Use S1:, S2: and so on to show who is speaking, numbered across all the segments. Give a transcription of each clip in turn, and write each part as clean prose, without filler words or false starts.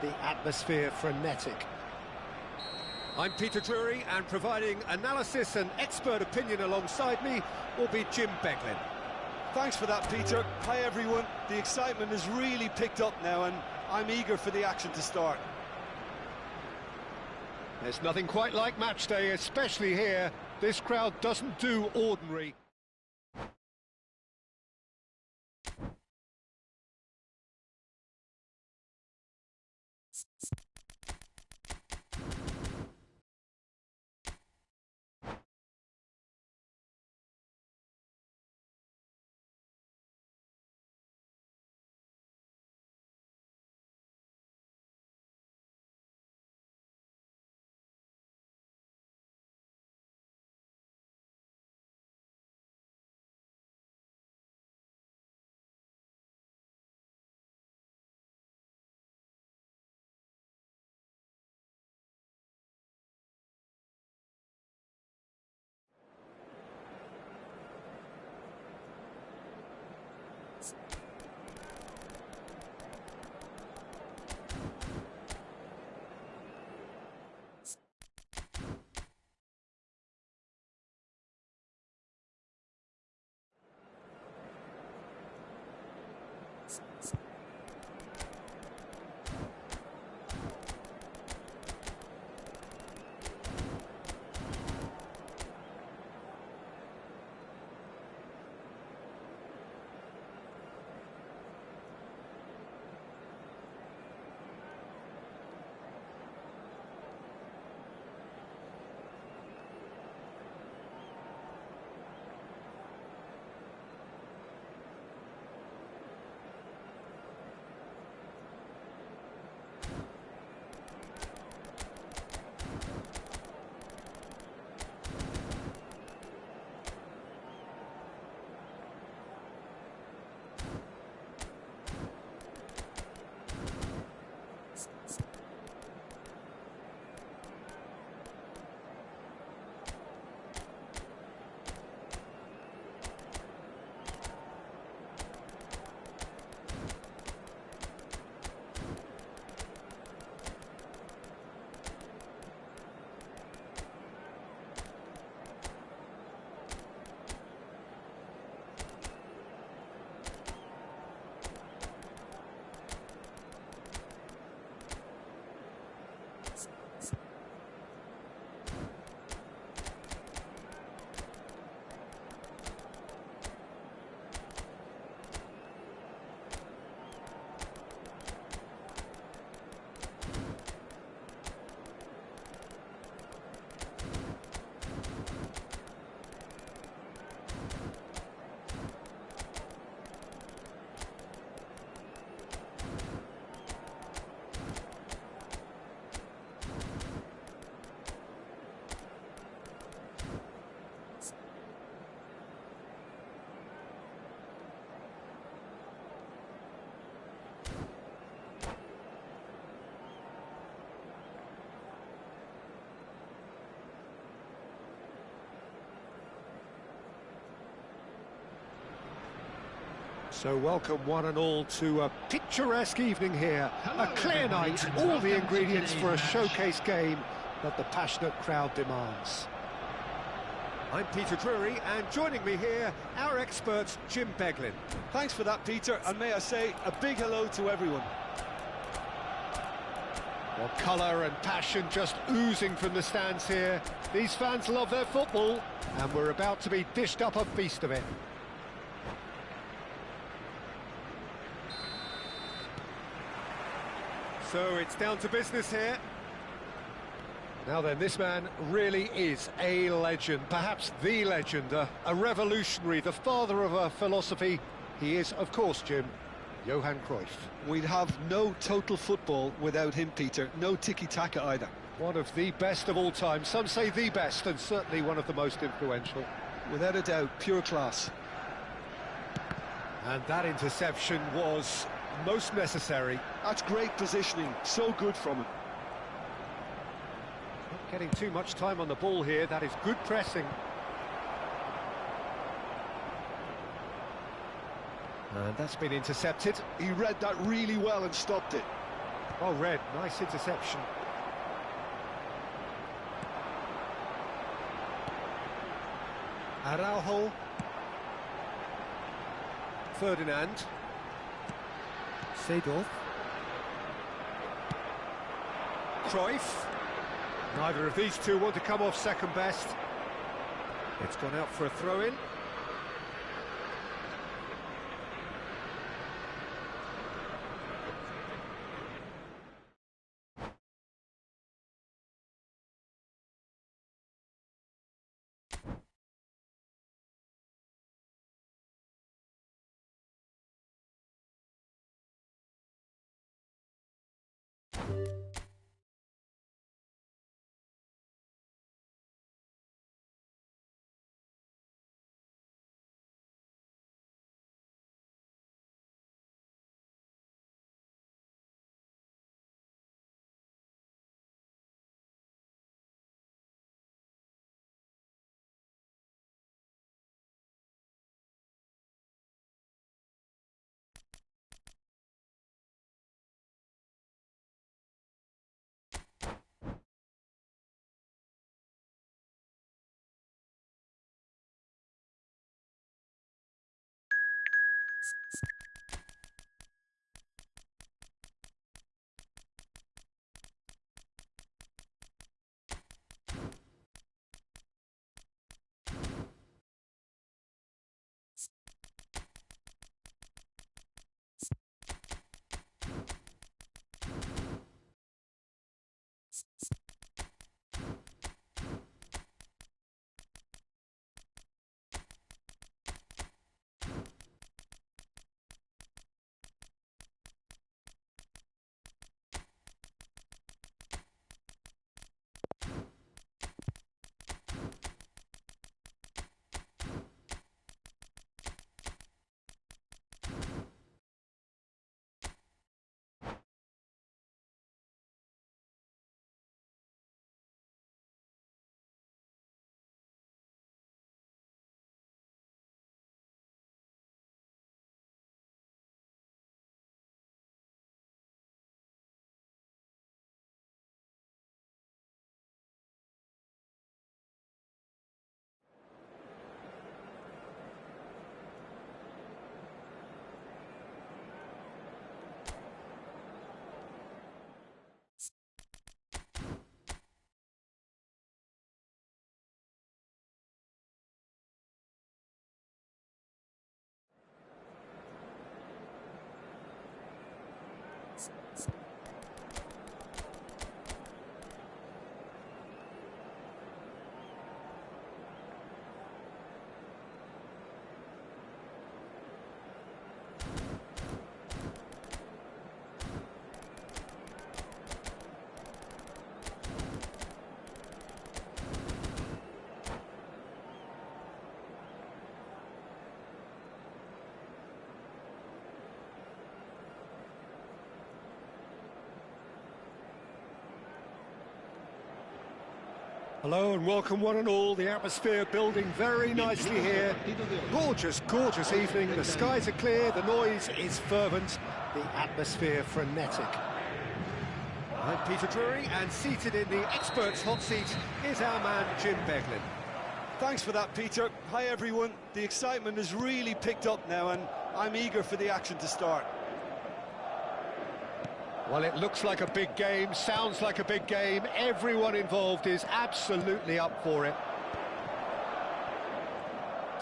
S1: the atmosphere frenetic. I'm Peter Drury, and providing analysis and expert opinion alongside me will be Jim Beglin.
S2: Thanks for that, Peter. Hi, everyone. The excitement has really picked up now, and I'm eager for the action to start.
S1: There's nothing quite like match day, especially here. This crowd doesn't do ordinary. So welcome one and all to a picturesque evening here. A clear night, all the ingredients for a showcase game that the passionate crowd demands. I'm Peter Drury, and joining me here, our expert Jim Beglin.
S2: Thanks for that, Peter, and may I say a big hello to everyone.
S1: Well, colour and passion just oozing from the stands here. These fans love their football, and we're about to be dished up a feast of it. So it's down to business here. Now then, this man really is a legend, perhaps the legend, a revolutionary, the father of a philosophy. He is, of course, Jim, Johan Cruyff.
S2: We'd have no total football without him, Peter. No tiki-taka either.
S1: One of the best of all time. Some say the best, and certainly one of the most influential.
S2: Without a doubt, pure class.
S1: And that interception was most necessary.
S2: That's great positioning, so good from him.
S1: Not getting too much time on the ball here, that is good pressing. And that's been intercepted.
S2: He read that really well and stopped it.
S1: Well read, nice interception. Araujo. Ferdinand. Seedorf. Cruyff. Neither of these two want to come off second best. It's gone out for a throw-in. Hello and welcome one and all. The atmosphere building very nicely here. Gorgeous, gorgeous evening. The skies are clear, the noise is fervent, the atmosphere frenetic. I'm Peter Drury, and seated in the experts' hot seat is our man Jim Beglin.
S2: Thanks for that, Peter. Hi, everyone. The excitement has really picked up now, and I'm eager for the action to start.
S1: Well, it looks like a big game, sounds like a big game. Everyone involved is absolutely up for it.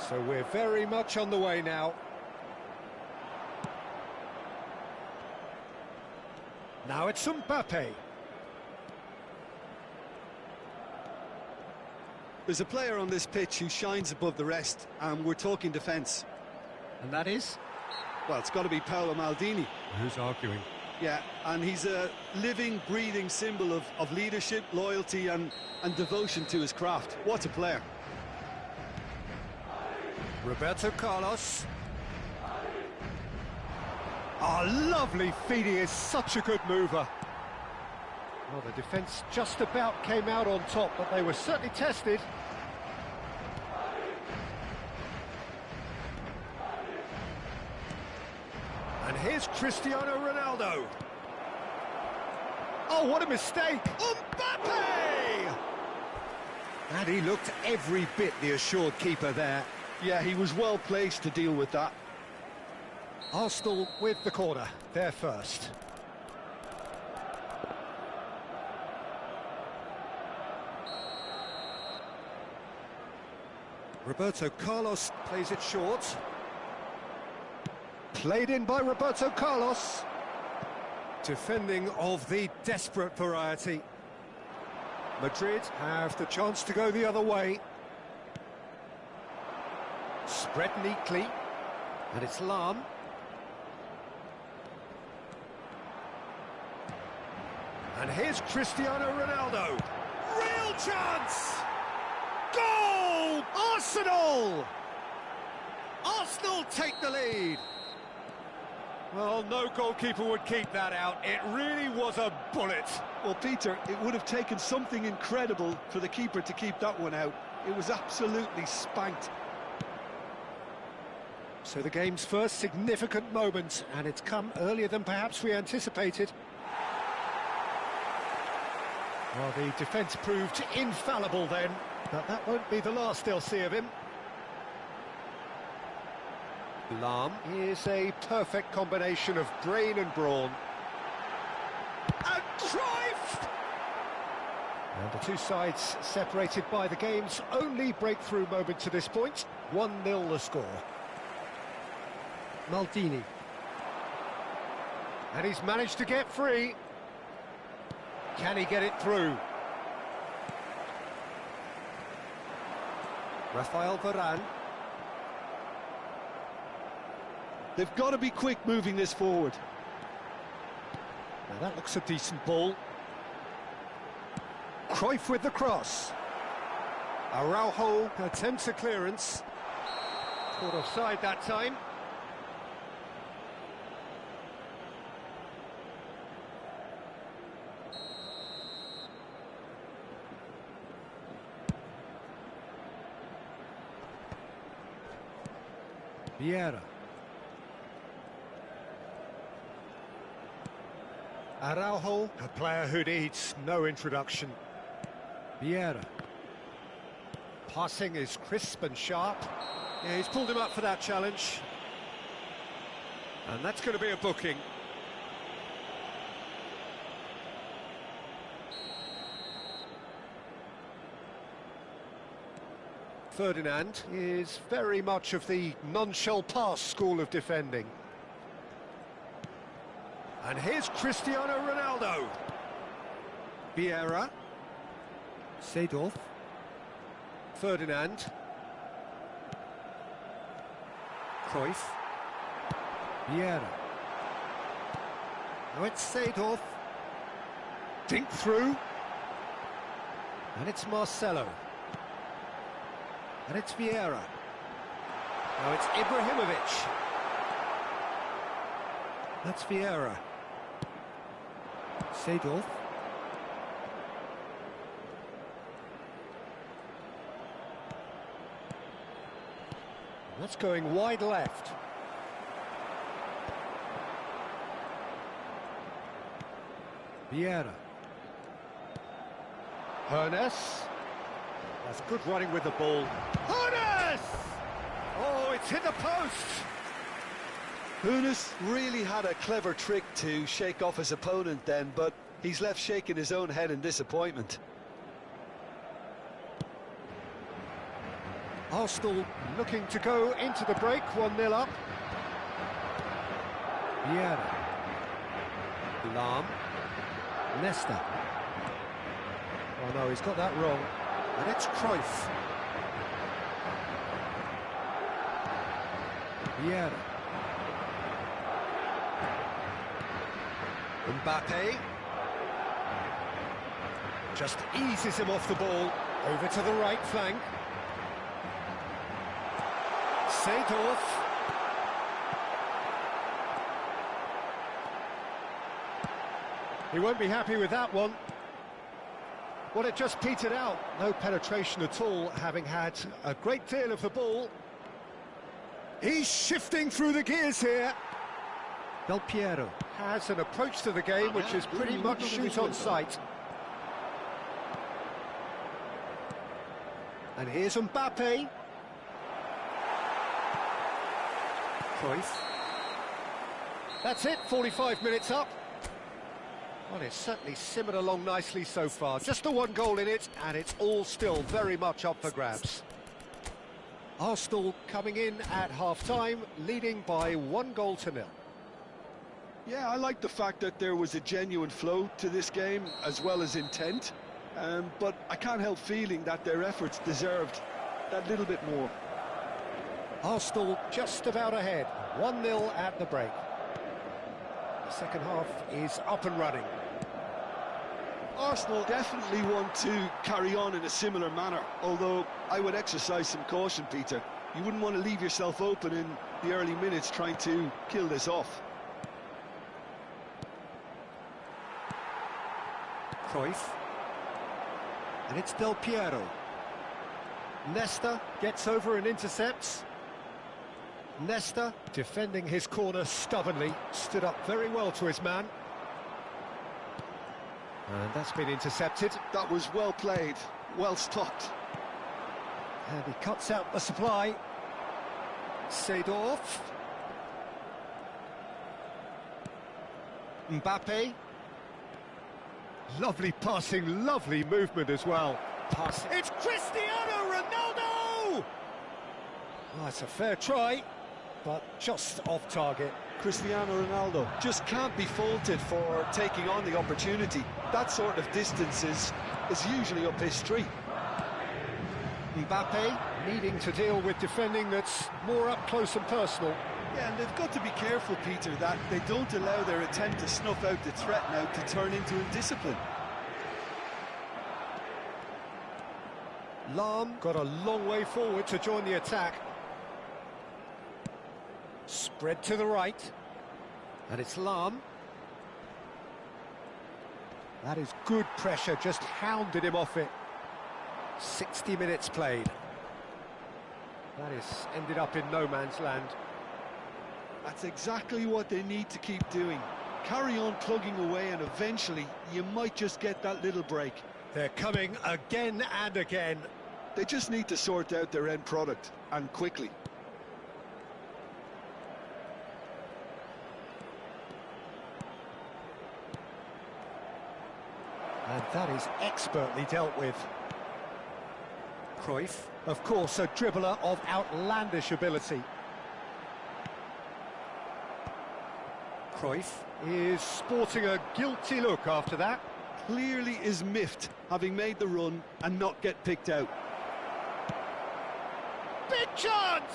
S1: So we're very much on the way now. Now it's Mbappe.
S2: There's a player on this pitch who shines above the rest, and we're talking defence.
S1: And that is?
S2: Well, it's got to be Paolo Maldini.
S1: Who's arguing?
S2: Yeah, and he's a living, breathing symbol of leadership, loyalty and devotion to his craft. What a player.
S1: Roberto Carlos. Oh, lovely feed. He is such a good mover. Well, the defence just about came out on top, but they were certainly tested. And here's Cristiano Ronaldo. Oh, what a mistake! Mbappe! And he looked every bit the assured keeper there.
S2: Yeah, he was well placed to deal with that.
S1: Arsenal with the corner, they're first. Roberto Carlos plays it short. Played in by Roberto Carlos. Defending of the desperate variety. Madrid have the chance to go the other way. Spread neatly. And it's Lam. And here's Cristiano Ronaldo. Real chance! Goal! Arsenal! Arsenal take the lead. Well, no goalkeeper would keep that out. It really was a bullet.
S2: Well, Peter, it would have taken something incredible for the keeper to keep that one out. It was absolutely spanked.
S1: So the game's first significant moment, and it's come earlier than perhaps we anticipated. Well, the defence proved infallible then, but that won't be the last they'll see of him. Lam is a perfect combination of brain and brawn. And Cruyff! And the two sides separated by the game's only breakthrough moment to this point. 1-0 the score. Maldini. And he's managed to get free. Can he get it through? Rafael Varane.
S2: They've got to be quick moving this forward.
S1: Now that looks a decent ball. Cruyff with the cross. Araujo attempts a clearance. Caught offside that time. Vieira. Araujo, a player who needs no introduction. Vieira. Passing is crisp and sharp. Yeah, he's pulled him up for that challenge. And that's going to be a booking. Ferdinand is very much of the none-shall-pass school of defending. And here's Cristiano Ronaldo. Vieira. Seedorf. Ferdinand. Cruyff. Vieira. Now it's Seedorf. Dink through. And it's Marcelo. And it's Vieira. Now it's Ibrahimovic. That's Vieira. Seedorf. That's going wide left. Vieira. Hernes. That's good running with the ball. Hernes! Oh, it's hit the post!
S2: Hernes really had a clever trick to shake off his opponent then, but he's left shaking his own head in disappointment.
S1: Arsenal looking to go into the break, 1-0 up. Vieira. Lam. Nesta. Oh no, he's got that wrong. And it's Cruyff. Vieira. Mbappe. Just eases him off the ball. Over to the right flank. Seedorf. He won't be happy with that one. Well, it just petered out. No penetration at all, having had a great deal of the ball. He's shifting through the gears here. Del Piero has an approach to the game which is pretty much shoot on sight. And here's Mbappe. Cruyff. That's it, 45 minutes up. Well, it's certainly simmered along nicely so far. Just the one goal in it, and it's all still very much up for grabs. Arsenal coming in at half-time, leading by 1-0.
S2: Yeah, I like the fact that there was a genuine flow to this game, as well as intent. But I can't help feeling that their efforts deserved that little bit more.
S1: Arsenal just about ahead, 1-0 at the break. The second half is up and running.
S2: Arsenal definitely want to carry on in a similar manner, although I would exercise some caution, Peter. You wouldn't want to leave yourself open in the early minutes trying to kill this off.
S1: Cruyff. And it's Del Piero. Nesta gets over and intercepts. Nesta, defending his corner stubbornly, stood up very well to his man. And that's been intercepted.
S2: That was well played, well stopped.
S1: And he cuts out the supply. Seedorf. Mbappe. Lovely passing, lovely movement as well. Passing. It's Cristiano Ronaldo! Well, it's a fair try, but just off target.
S2: Cristiano Ronaldo just can't be faulted for taking on the opportunity. That sort of distance is usually up his street.
S1: Mbappe needing to deal with defending that's more up close and personal.
S2: Yeah, and they've got to be careful, Peter, that they don't allow their attempt to snuff out the threat now to turn into indiscipline.
S1: Lahm got a long way forward to join the attack. Spread to the right. And it's Lahm. That is good pressure, just hounded him off it. 60 minutes played. That is ended up in no man's land.
S2: That's exactly what they need to keep doing. Carry on plugging away and eventually you might just get that little break.
S1: They're coming again and again.
S2: They just need to sort out their end product, and quickly.
S1: And that is expertly dealt with. Cruyff, of course, a dribbler of outlandish ability. Cruyff is sporting a guilty look after that.
S2: Clearly is miffed, having made the run and not get picked out.
S1: Big chance!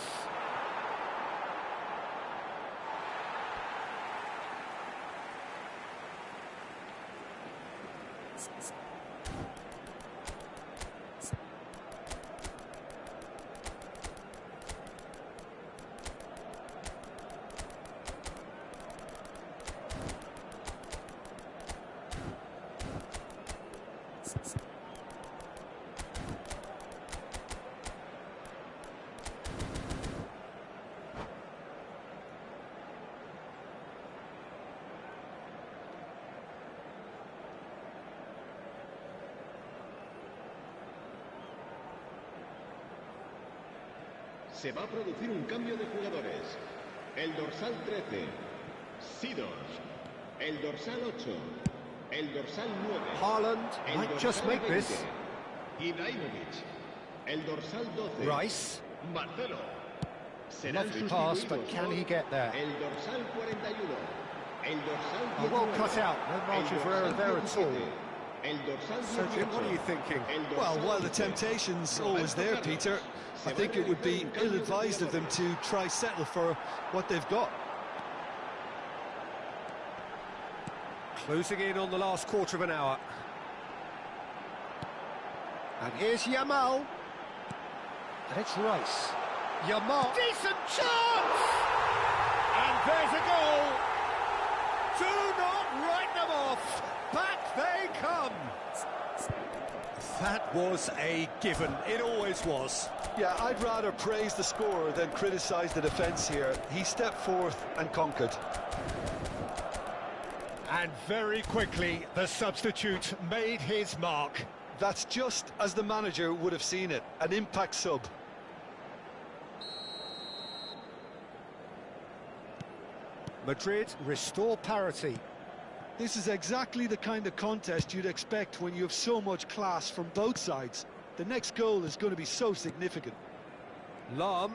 S3: Se va a producir un cambio de jugadores. El dorsal 13, Seedorf. El dorsal 8, el dorsal 9.
S1: Haaland might just make this.
S3: Ibrahimovic. El dorsal 12.
S1: Rice.
S3: Marcelo.
S1: Lovely pass, but can he get there?
S3: El dorsal 41. El dorsal 19.
S1: Well cut out, no margin for error there at all.
S3: El dorsal 18.
S1: So, Jim, what are you thinking?
S2: Well, while the temptation's always there, Peter, I think it would be ill-advised of them to try settle for what they've got.
S1: Closing in on the last quarter of an hour. And here's Yamal. And it's Rice. Yamal. Decent chance! And there's a goal! Do not write them off! Back they come! That was a given. It always was.
S2: Yeah, I'd rather praise the scorer than criticise the defence here. He stepped forth and conquered.
S1: And very quickly, the substitute made his mark.
S2: That's just as the manager would have seen it, an impact sub.
S1: Madrid restore parity.
S2: This is exactly the kind of contest you'd expect when you have so much class from both sides. The next goal is going to be so significant.
S1: Lam.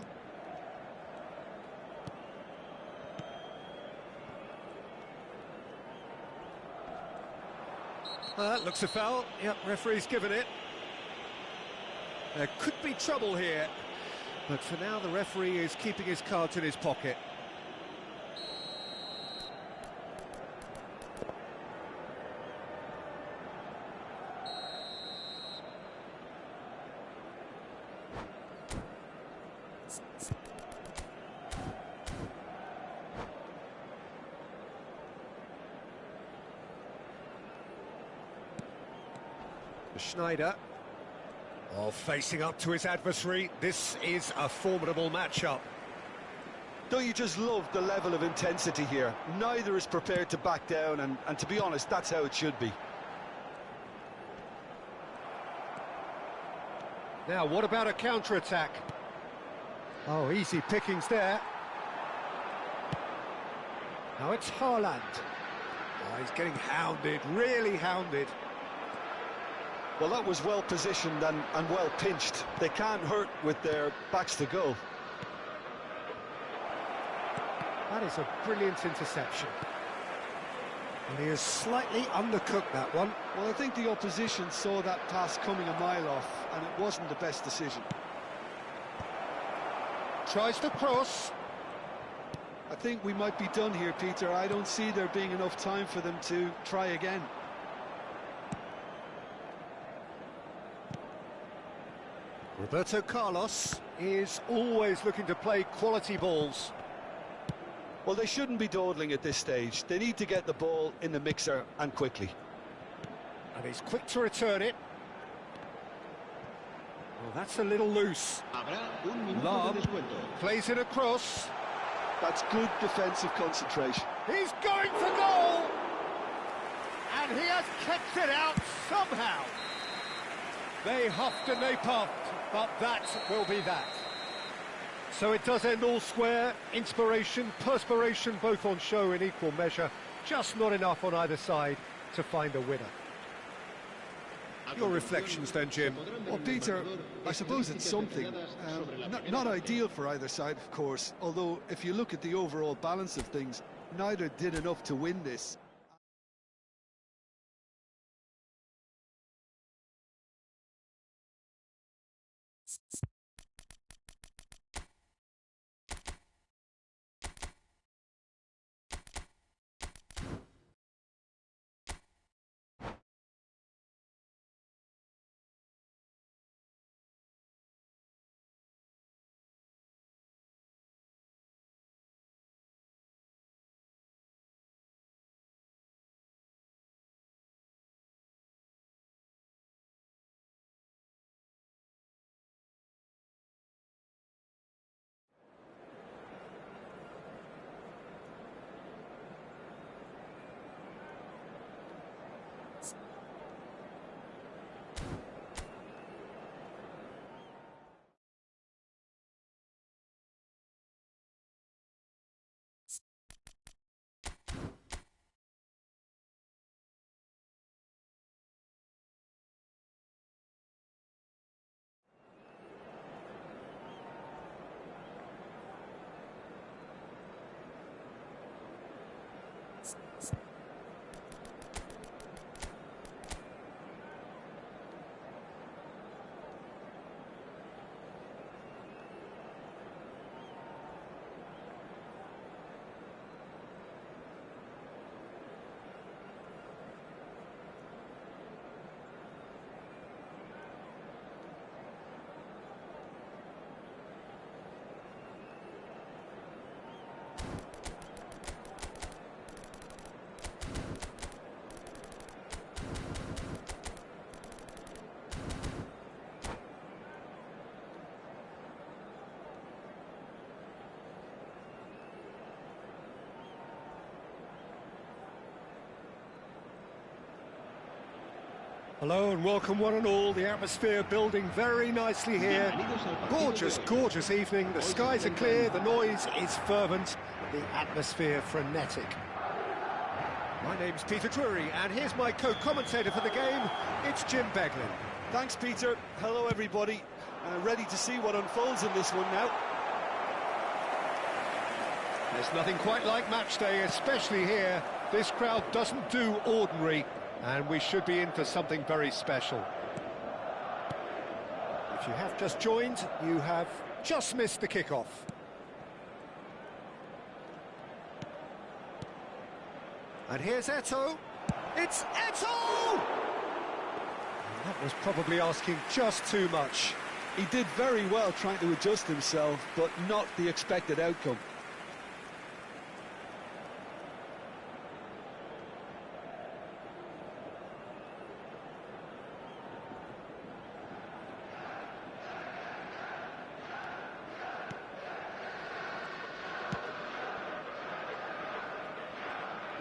S1: Looks a foul. Yep, referee's given it. There could be trouble here, but for now the referee is keeping his cards in his pocket. Schneider, facing up to his adversary. This is a formidable matchup.
S2: Don't you just love the level of intensity here? Neither is prepared to back down, and to be honest, that's how it should be.
S1: Now, what about a counter-attack? Oh, easy pickings there. Now it's Haaland. Oh, he's getting hounded, really hounded.
S2: Well, that was well positioned and well pinched. They can't hurt with their backs to goal.
S1: That is a brilliant interception. And he has slightly undercooked that one.
S2: Well, I think the opposition saw that pass coming a mile off, and it wasn't the best decision.
S1: Tries to cross.
S2: I think we might be done here, Peter. I don't see there being enough time for them to try again.
S1: Roberto Carlos is always looking to play quality balls.
S2: Well, they shouldn't be dawdling at this stage. They need to get the ball in the mixer, and quickly.
S1: And he's quick to return it. Well, that's a little loose. Lam plays it across.
S2: That's good defensive concentration.
S1: He's going for goal! And he has kept it out somehow. They huffed and they puffed, but that will be that. So it does end all square. Inspiration, perspiration, both on show in equal measure. Just not enough on either side to find a winner. Your reflections then, Jim?
S2: Well, Peter, I suppose it's something. Not ideal for either side, of course, although if you look at the overall balance of things, neither did enough to win this.
S1: Hello and welcome one and all. The atmosphere building very nicely here. Gorgeous, gorgeous evening. The skies are clear, the noise is fervent, the atmosphere frenetic. My name's Peter Drury and here's my co-commentator for the game. It's Jim Beglin.
S2: Thanks, Peter. Hello, everybody. Ready to see what unfolds in this one now.
S1: There's nothing quite like match day, especially here. This crowd doesn't do ordinary, and we should be in for something very special. If you have just joined, you have just missed the kickoff. And here's Eto'o. It's Eto'o! And that was probably asking just too much.
S2: He did very well trying to adjust himself, but not the expected outcome.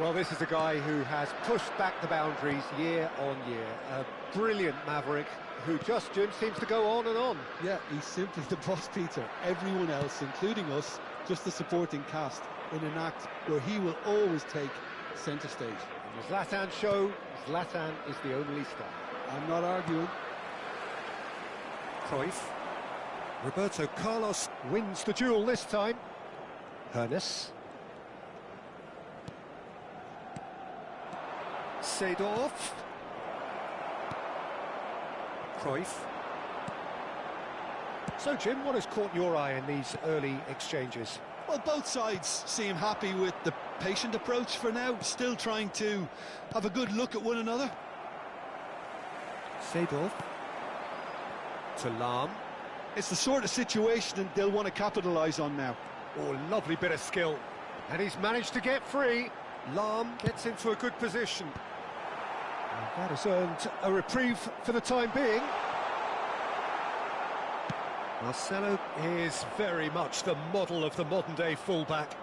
S1: Well, this is a guy who has pushed back the boundaries year on year. A brilliant maverick who just, Jim, seems to go on and on.
S2: Yeah, he's simply the boss, Peter. Everyone else, including us, just a supporting cast in an act where he will always take centre stage.
S1: In the Zlatan show, Zlatan is the only star.
S2: I'm not arguing.
S1: Cruyff. Roberto Carlos wins the duel this time. Hoeneß. Seedorf. Cruyff. So, Jim, what has caught your eye in these early exchanges?
S2: Well, both sides seem happy with the patient approach for now, still trying to have a good look at one another.
S1: Seedorf. To Lahm.
S2: It's the sort of situation they'll want to capitalise on now.
S1: Oh, lovely bit of skill. And he's managed to get free. Lahm gets into a good position. And that has earned a reprieve for the time being. Marcelo is very much the model of the modern-day fullback.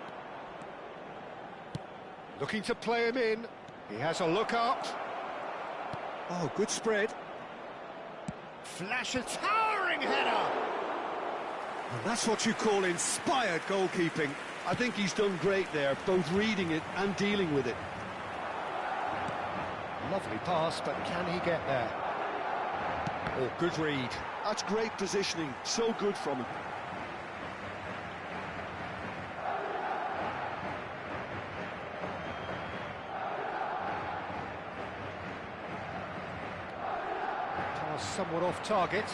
S1: Looking to play him in. He has a look up. Oh, good spread. Flash a towering header! And that's what you call inspired goalkeeping.
S2: I think he's done great there, both reading it and dealing with it.
S1: Lovely pass, but can he get there? Oh, good read.
S2: That's great positioning, so good from him.
S1: Pass somewhat off target.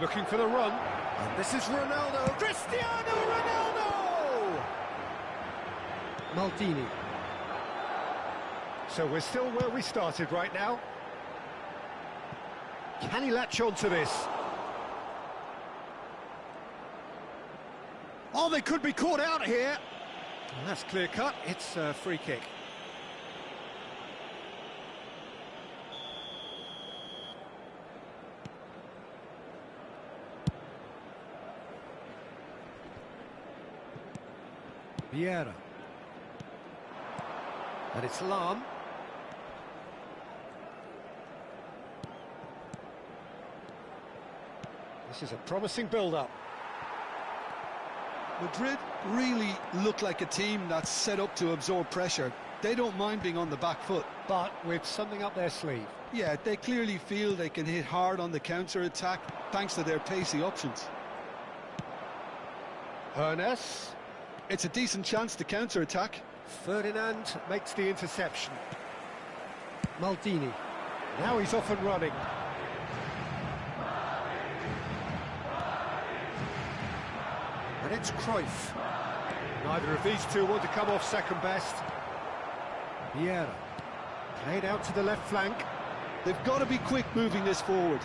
S1: Looking for the run. And this is Ronaldo. Cristiano Ronaldo! Maldini. So we're still where we started right now. Can he latch on to this? Oh, they could be caught out here. And that's clear cut. It's a free kick. Vieira. And it's Lahm. This is a promising build-up.
S2: Madrid really look like a team that's set up to absorb pressure. They don't mind being on the back foot.
S1: But with something up their sleeve.
S2: Yeah, they clearly feel they can hit hard on the counter-attack thanks to their pacey options.
S1: Hoeneß.
S2: It's a decent chance to counter-attack.
S1: Ferdinand makes the interception. Maldini. Now he's off and running. And it's Cruyff. Neither of these two want to come off second best. Vieira. Played out to the left flank.
S2: They've got to be quick moving this forward.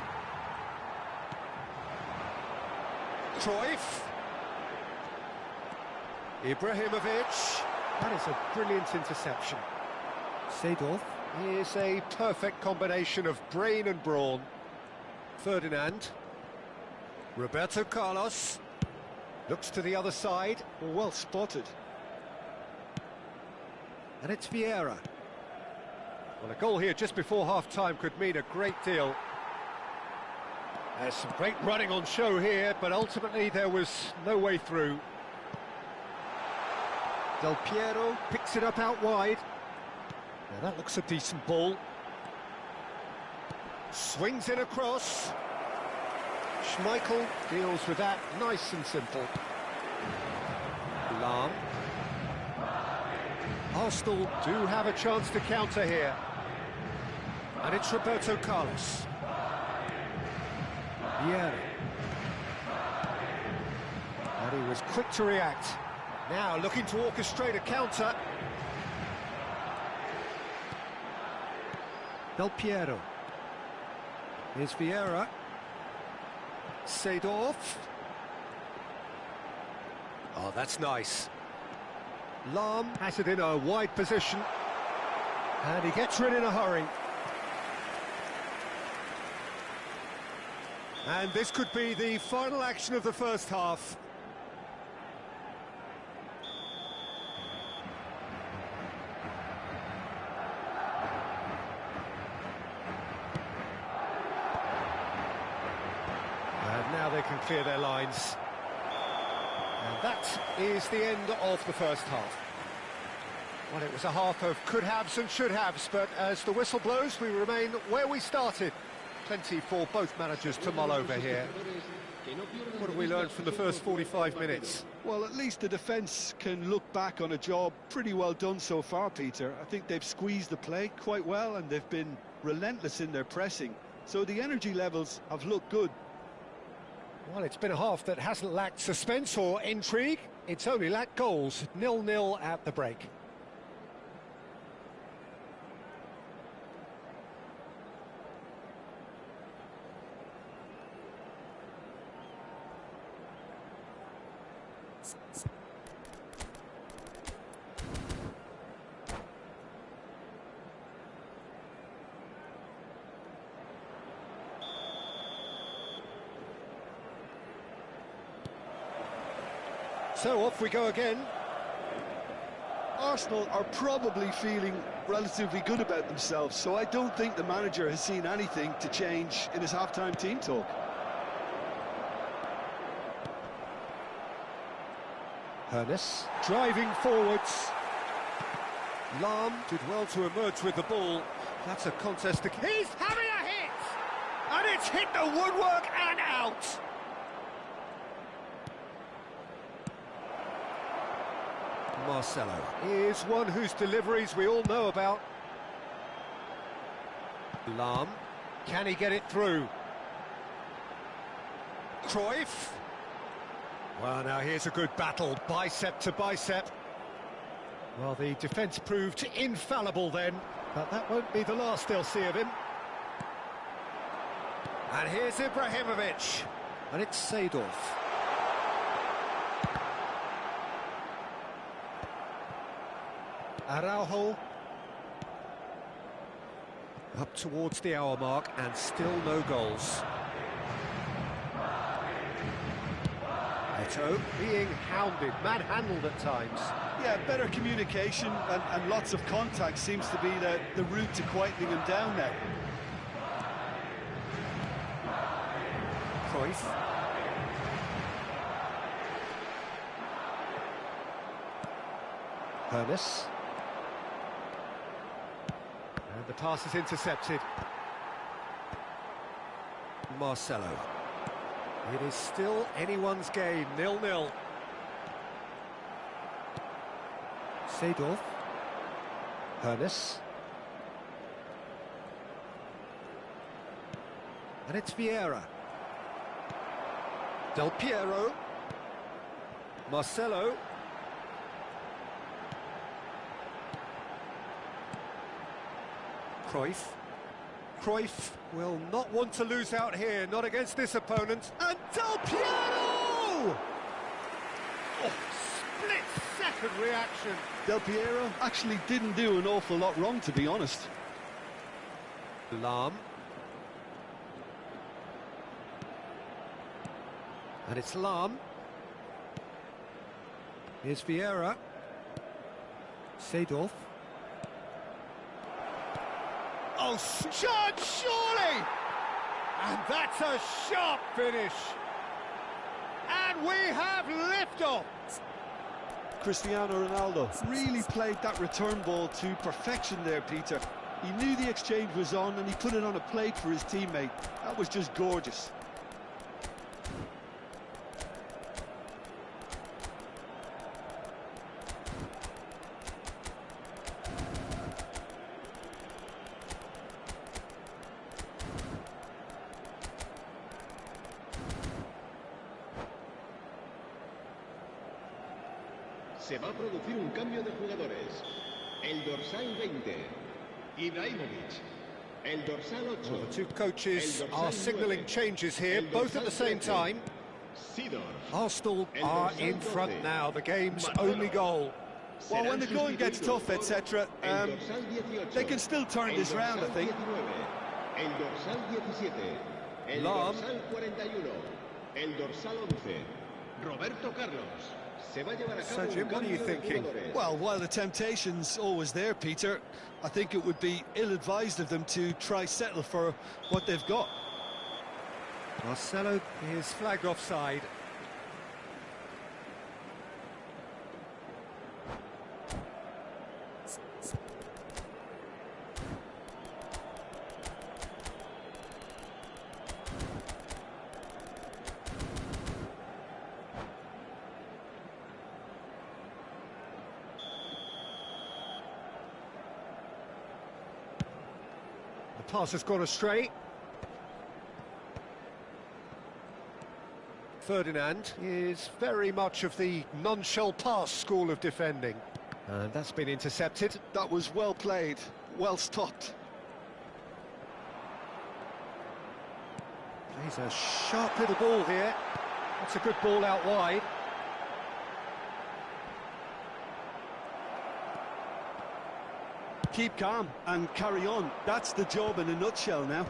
S1: Cruyff. Ibrahimovic. That is a brilliant interception. Seedorf is a perfect combination of brain and brawn. Ferdinand. Roberto Carlos. Looks to the other side.
S2: Well spotted.
S1: And it's Vieira. Well, a goal here just before half-time could mean a great deal. There's some great running on show here, but ultimately there was no way through. Del Piero picks it up out wide. Now that looks a decent ball. Swings it across. Schmeichel deals with that nice and simple. Lahm. Arsenal do have a chance to counter here. And it's Roberto Carlos. Vieira. And he was quick to react. Now looking to orchestrate a counter. Del Piero. Here's Vieira. Seedorf. Oh, that's nice. Lahm has it in a wide position. And he gets rid in a hurry. And this could be the final action of the first half. And now they can clear their lines. And that is the end of the first half. Well, it was a half of could-haves and should-haves, but as the whistle blows, we remain where we started. Plenty for both managers to mull over here. What have we learned from the first 45 minutes?
S2: Well, at least the defence can look back on a job pretty well done so far, Peter. I think they've squeezed the play quite well and they've been relentless in their pressing. So the energy levels have looked good.
S1: Well, it's been a half that hasn't lacked suspense or intrigue. It's only lacked goals. 0-0 at the break. So off we go again.
S2: Arsenal are probably feeling relatively good about themselves, so I don't think the manager has seen anything to change in his half-time team talk.
S1: Hernes driving forwards. Lahm did well to emerge with the ball. That's a contest. He's having a hit! And it's hit the woodwork and out! Marcelo is one whose deliveries we all know about. Lahm, can he get it through? Cruyff. Well, now here's a good battle, bicep to bicep. Well, the defence proved infallible then, but that won't be the last they'll see of him. And here's Ibrahimovic, and it's Seedorf. Araujo. Up towards the hour mark and still no goals. Eto'o being hounded, manhandled at times.
S2: Yeah, better communication and lots of contact seems to be the route to quietening him down there.
S1: Cruyff. Hernes. And the pass is intercepted. Marcelo. It is still anyone's game, 0-0. Seedorf. Hernes. And it's Vieira. Del Piero. Marcelo. Cruyff. Cruyff will not want to lose out here, not against this opponent. And Del Piero! Oh, split-second reaction.
S2: Del Piero actually didn't do an awful lot wrong, to be honest.
S1: Lahm. And it's Lahm. Here's Vieira. Seedorf. Oh, Judge, surely! And that's a sharp finish. And we have liftoff.
S2: Cristiano Ronaldo really played that return ball to perfection there, Peter. He knew the exchange was on and he put it on a plate for his teammate. That was just gorgeous.
S3: Se va a producir un cambio de jugadores. El dorsal 20, Ibrahimovic. El dorsal 8.
S1: Well, the two coaches are signalling changes here, both at the same time. Arsenal are in front now, the game's only goal.
S2: Well, when the going gets tough, etc., they can still turn this round, I think.
S3: El dorsal 17, el
S1: Lam.
S3: dorsal 41, el dorsal 11, Roberto Carlos. Se va a llevar a cabo
S1: So, Jim,
S3: un
S1: what are you
S3: cambio de
S1: thinking?
S3: jugadores.
S2: Well, while the temptation's always there, Peter, I think it would be ill-advised of them to try settle for what they've got.
S1: Marcelo is flagged offside. The pass has gone astray. Ferdinand is very much of the non-shell pass school of defending. And that's been intercepted.
S2: That was well played, well stopped.
S1: Plays a sharp little ball here. That's a good ball out wide.
S2: Keep calm and carry on. That's the job in a nutshell now.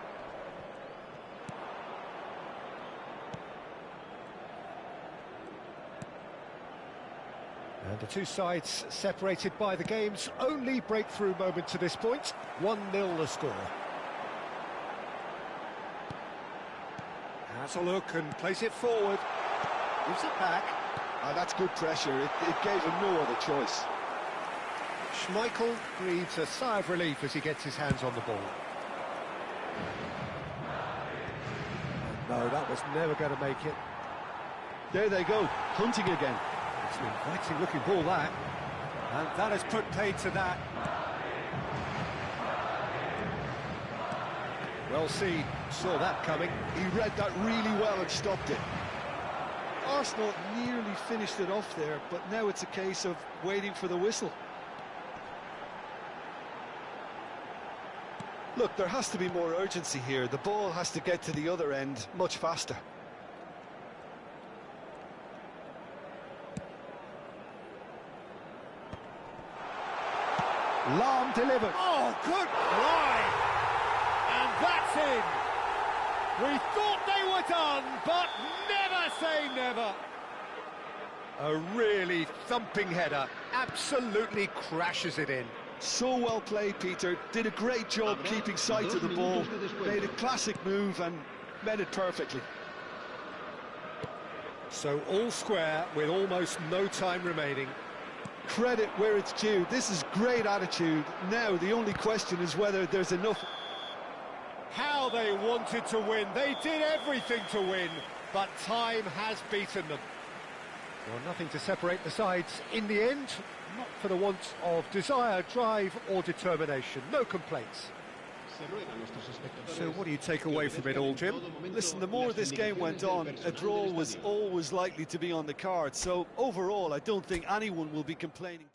S1: And the two sides separated by the game's only breakthrough moment to this point. 1-0 the score. Has a look and plays it forward. Gives it back.
S2: That's good pressure. It gave him no other choice.
S1: Schmeichel breathes a sigh of relief as he gets his hands on the ball. No, that was never going to make it.
S2: There they go, hunting again.
S1: It's an inviting looking ball, that. And that has put paid to that. Well seen, saw that coming.
S2: He read that really well and stopped it. Arsenal nearly finished it off there, but now it's a case of waiting for the whistle. Look, there has to be more urgency here. The ball has to get to the other end much faster.
S1: Lam delivered. Oh, good drive! And that's in. We thought they were done, but never say never. A really thumping header. Absolutely crashes it in.
S2: So well played, Peter. Did a great job keeping sight of the ball. Made a classic move and met it perfectly.
S1: So all square with almost no time remaining.
S2: Credit where it's due. This is great attitude. Now the only question is whether there's enough.
S1: How they wanted to win. They did everything to win, but time has beaten them. Well, nothing to separate the sides in the end. Not for the want of desire, drive or determination. No complaints. So what do you take away from it all, Jim?
S2: Listen, the more this game went on, a draw was always likely to be on the card. So overall, I don't think anyone will be complaining.